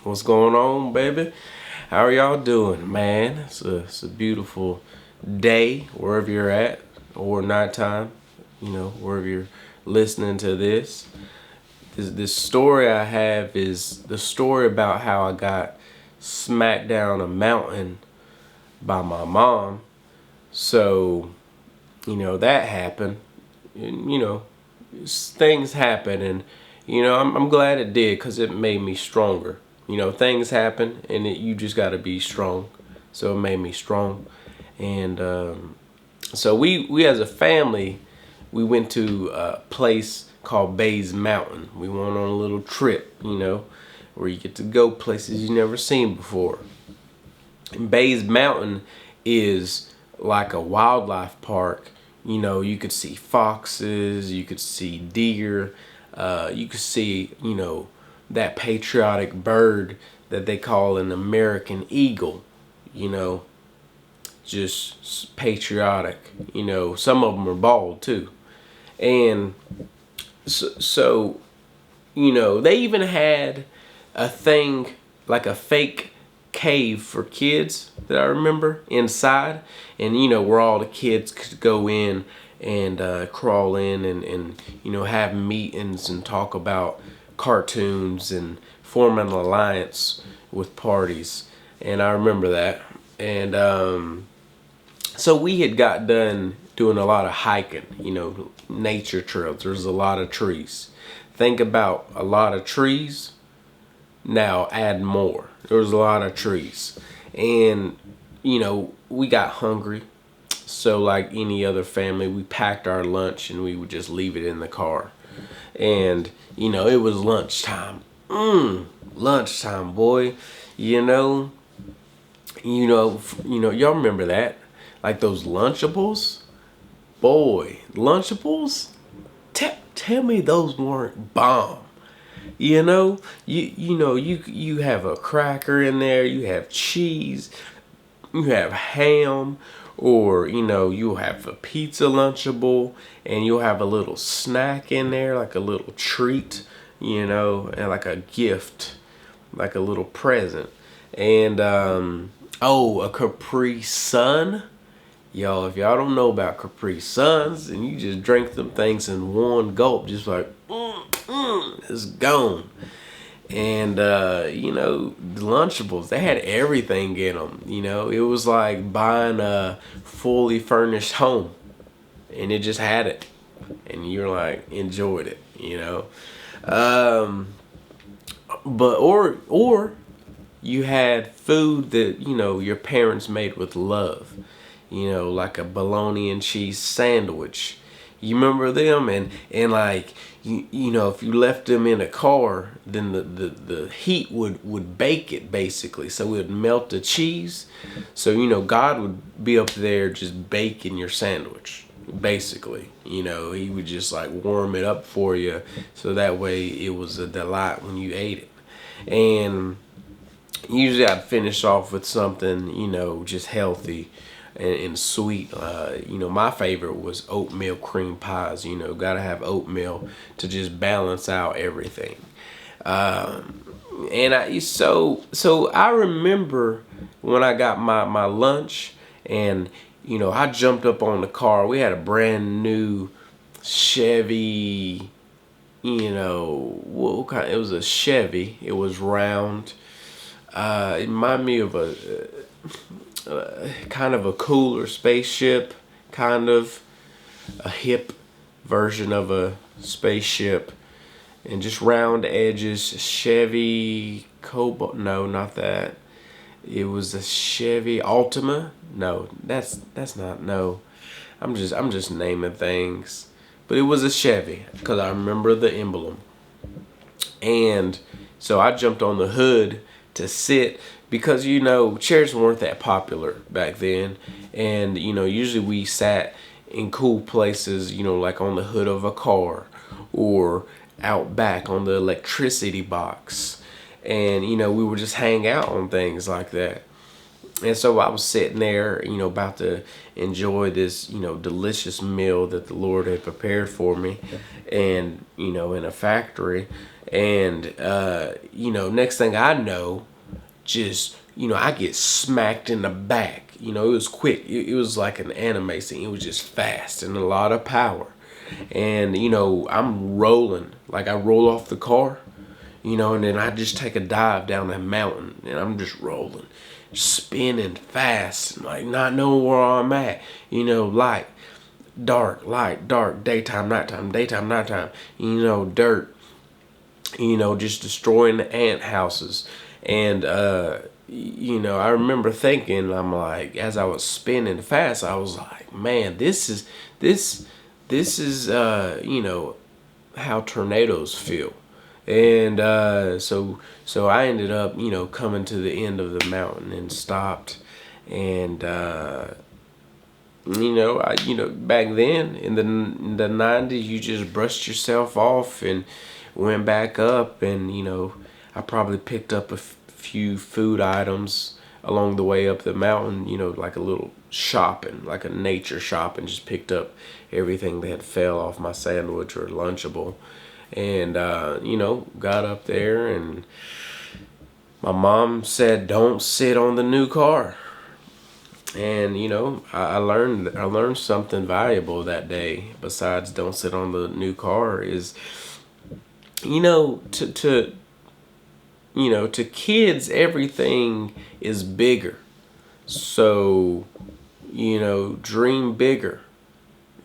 What's going on, baby? How are y'all doing, man? It's a beautiful day wherever you're at, or nighttime, wherever you're listening to this. This story I have is the story about how I got smacked down a mountain by my mom. So, that happened. And, things happen, and I'm glad it did because it made me stronger. Things happen, and you just got to be strong. So it made me strong, and so we as a family, we went to a place called Bays Mountain. We went on a little trip, where you get to go places you never seen before. And Bays Mountain is like a wildlife park. You could see foxes, you could see deer, you could see, that patriotic bird that they call an American eagle, just patriotic. Some of them are bald too. And so they even had a thing like a fake cave for kids that I remember inside, and where all the kids could go in and crawl in and have meetings and talk about cartoons and form an alliance with parties. And I remember that. And so we had got done doing a lot of hiking, nature trails. There's a lot of trees. Think about a lot of trees. Now add more. There was a lot of trees. And, we got hungry. So like any other family, we packed our lunch and we would just leave it in the car. And, it was lunchtime. Lunchtime, boy. Y'all remember that? Like those Lunchables? Boy, Lunchables? Tell me those weren't bomb. You have a cracker in there, you have cheese, you have ham, or you'll have a pizza Lunchable, and you'll have a little snack in there, like a little treat, and like a gift, like a little present. And a Capri Sun. Y'all, if y'all don't know about Capri Suns, and you just drink them things in one gulp, just like it's gone. And the Lunchables, they had everything in them. It was like buying a fully furnished home, and it just had it, and you're like enjoyed it. But or you had food that your parents made with love. Like a bologna and cheese sandwich. You remember them? And like, if you left them in a car, then the heat would bake it, basically. So it would melt the cheese. So, God would be up there just baking your sandwich, basically. He would just like warm it up for you. So that way it was a delight when you ate it. And usually I'd finish off with something, just healthy and sweet. My favorite was oatmeal cream pies. Gotta have oatmeal to just balance out everything. And I remember when I got my lunch, and I jumped up on the car. We had a brand new Chevy. What kind? It was a Chevy. It was round. It reminded me of a kind of a cooler spaceship, kind of a hip version of a spaceship, and just round edges. Chevy Cobalt? No, not that. It was a Chevy Altima. No, that's not. No, I'm just naming things, but it was a Chevy because I remember the emblem. And so I jumped on the hood to sit, because chairs weren't that popular back then, and usually we sat in cool places, like on the hood of a car or out back on the electricity box, and we would just hang out on things like that. And so I was sitting there, about to enjoy this, delicious meal that the Lord had prepared for me, and, in a factory. And, next thing I know, just, I get smacked in the back. It was quick. It was like an anime scene. It was just fast and a lot of power. And, I'm rolling. Like I roll off the car, and then I just take a dive down that mountain and I'm just rolling, spinning fast, like not knowing where I'm at, light, dark, daytime, nighttime, dirt, just destroying the ant houses. And, I remember thinking, I'm like, as I was spinning fast, I was like, man, this is, how tornadoes feel. And so I ended up, coming to the end of the mountain and stopped. And back then in the 90s, you just brushed yourself off and went back up. And I probably picked up a few food items along the way up the mountain. Like a little shopping, like a nature shop, and just picked up everything that fell off my sandwich or Lunchable. And, got up there, and my mom said, don't sit on the new car. And, I learned something valuable that day. Besides don't sit on the new car is, to kids, everything is bigger. So, dream bigger.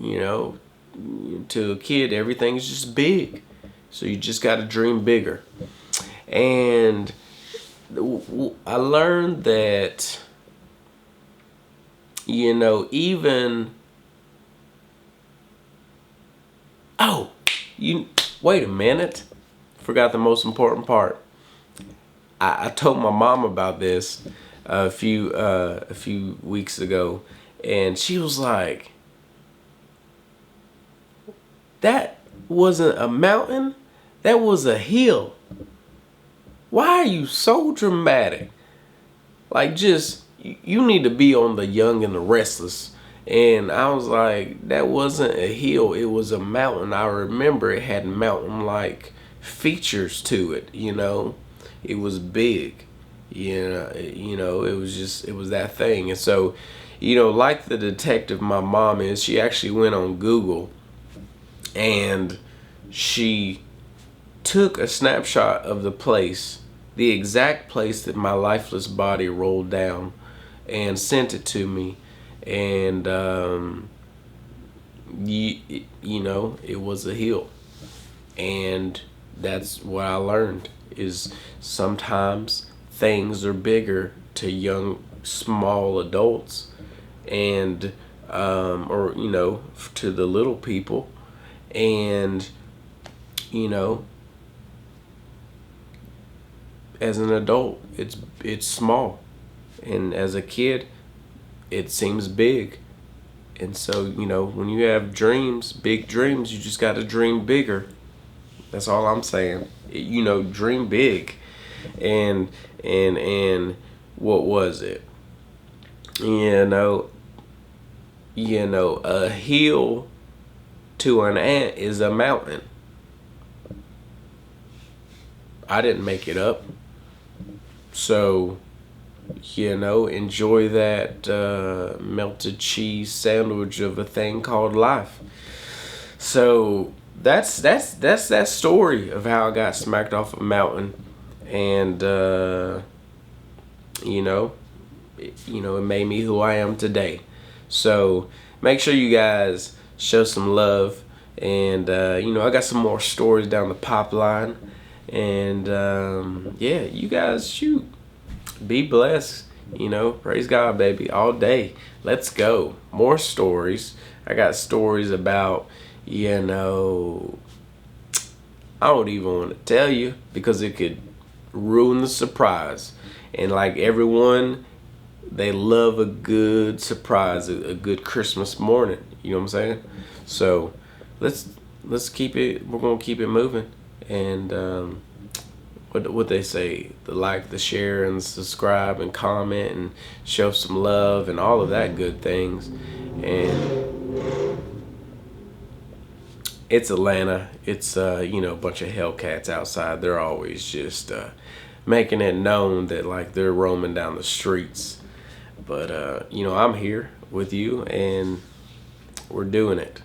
To a kid, everything's just big. So you just got to dream bigger. And I learned that, even, wait a minute. Forgot the most important part. I told my mom about this a few weeks ago, and she was like, that wasn't a mountain, that was a hill. Why are you so dramatic? Like, just, you need to be on the Young and the Restless. And I was like, that wasn't a hill, it was a mountain. I remember it had mountain-like features to it, It was big, it was that thing. And so, like the detective my mom is, she actually went on Google and she took a snapshot of the exact place that my lifeless body rolled down, and sent it to me. And, it was a hill. And that's what I learned, is sometimes things are bigger to young, small adults, and, or, to the little people. And, as an adult, it's small, and as a kid, it seems big. And so, when you have dreams, big dreams, you just got to dream bigger. That's all I'm saying. Dream big. And what was it? A hill to an ant is a mountain. I didn't make it up. So, enjoy that melted cheese sandwich of a thing called life. So that's that story of how I got smacked off a mountain. And it made me who I am today. So make sure you guys show some love. And I got some more stories down the pipeline. And you guys shoot. Be blessed. Praise God, baby, all day. Let's go. More stories. I got stories about, I don't even want to tell you, because it could ruin the surprise. And like everyone, they love a good surprise, a good Christmas morning. You know what I'm saying? So let's keep it. We're gonna keep it moving. And what they say, the like, the share, and subscribe, and comment, and show some love, and all of that good things. And it's Atlanta. It's a bunch of Hellcats outside. They're always just making it known that like they're roaming down the streets. But I'm here with you, and we're doing it.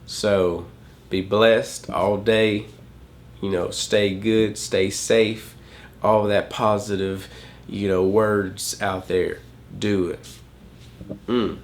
So be blessed all day. Stay good, stay safe, all that positive, words out there. Do it.